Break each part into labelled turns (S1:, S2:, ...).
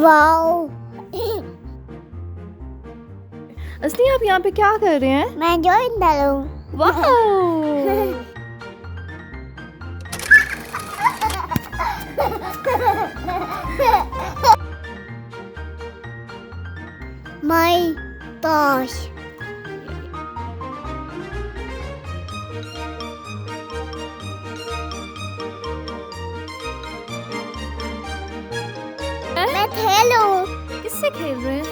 S1: Wow.
S2: असली आप यहाँ पे क्या कर रहे हैं?
S1: मैं ड्राइंग डालूं।
S2: वाह।
S1: My gosh. मैं खेलूं।
S2: किससे खेल रहे हैं?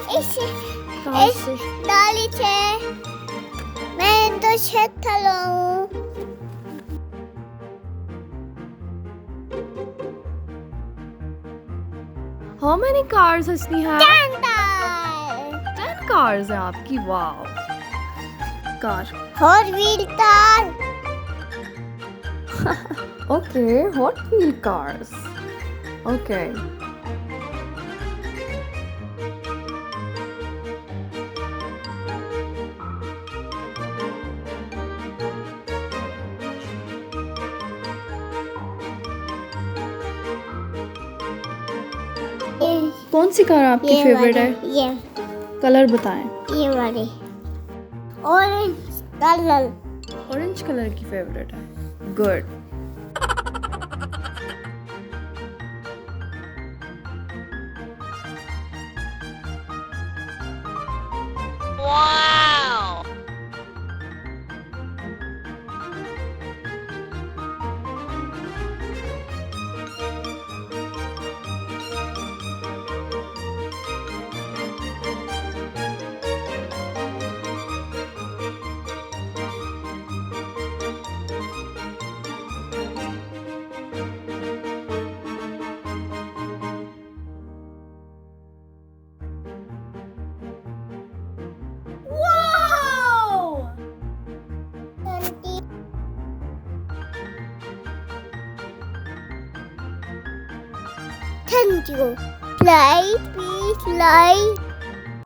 S1: कहाँ से? डाली छे। मैं तो छत खेलूं।
S2: How many cars असली have? 10 cars हैं आपकी। वाह। Car.
S1: Hot wheel car.
S2: Okay, Hot Wheel cars. Okay. कौन सी कार आपकी फेवरेट है?
S1: ये
S2: कलर बताएं।
S1: ये वाली ऑरेंज कलर।
S2: ऑरेंज कलर की फेवरेट है। Good.
S3: Wow!
S1: Thank you. Play, please, like.